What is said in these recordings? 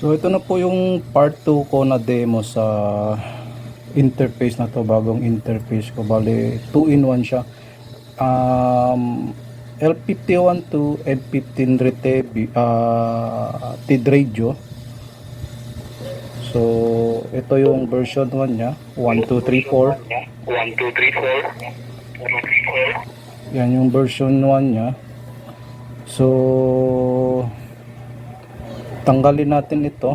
So ito na po yung part 2 ko na demo sa interface na to, bagong interface ko. Bali 2 in 1 siya. L51 to M15 Rete TID radio. So ito yung version 1 nya, 1, 2, 3, 4. Yan yung version 1 nya. So tanggalin natin ito.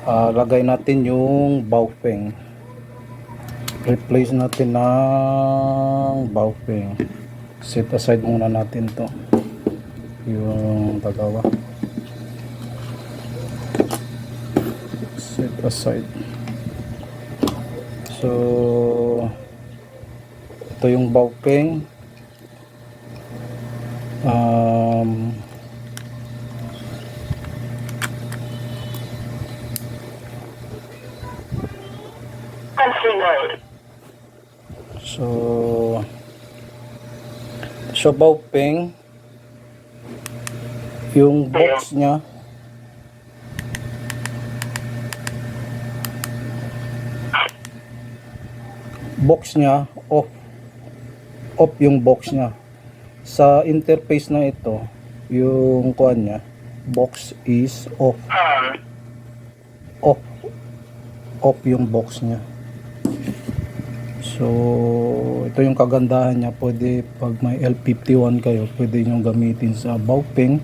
Lagay natin yung Baofeng. Replace natin ng Baofeng. Set aside muna natin to, yung dalawa. Set aside. So ito yung Baofeng. So Baofeng, yung box nya off yung box nya. Sa interface na ito, yung kuan nya, box is off yung box nya. So ito yung kagandahan niya. Pwede pag may L51 kayo, pwede nyo gamitin sa Baofeng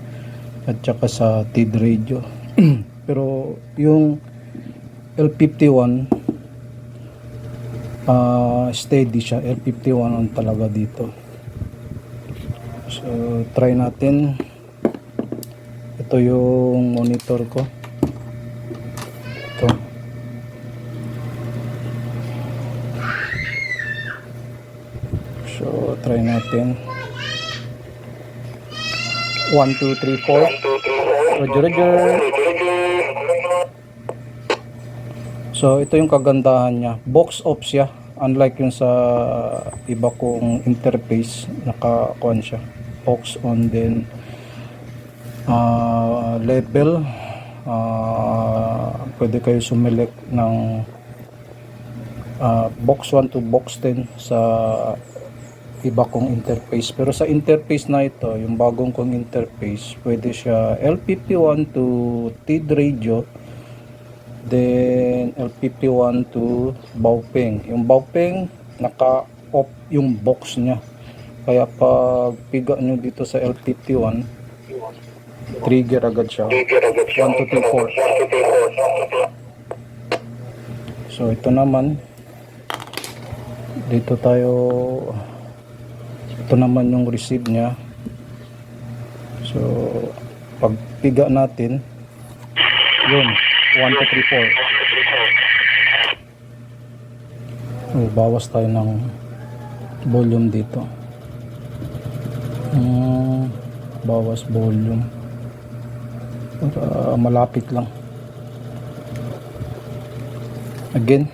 at saka sa TID radio. Pero yung L51 steady siya. L51 on talaga dito. So try natin. Ito yung monitor ko. Ito. So try natin. 1, 2, 3, 4. Roger. So ito yung kagandahan niya. Box off siya. Unlike yung sa iba kong interface, naka-on siya. Box on, then level. Pwede kayo sumilect ng box 1 to box 10 sa iba kong interface. Pero sa interface na ito, yung bagong kong interface, pwede siya L51 to TID radio, then L51 to Baofeng. Yung Baofeng, naka-off yung box nya. Kaya pag piga nyo dito sa L51, trigger agad siya. 1, 2, 3, 4. So ito naman, dito tayo. Ito naman yung receive nya. So pag piga natin, yun, 1, 2, 3, 4. Bawas tayo ng volume dito. Bawas volume para malapit lang. Again,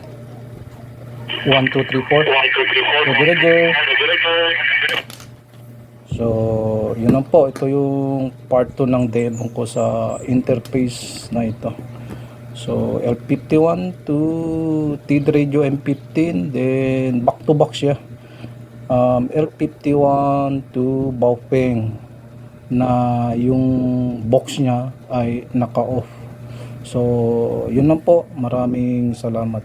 1, 2, 3, 4. Roger. So yun lang po. Ito yung part 2 ng demo ko sa interface na ito. So L51 to TID radio M15, then back to back siya. L51 to Baofeng na yung box nya ay naka off. So yun lang po. Maraming salamat.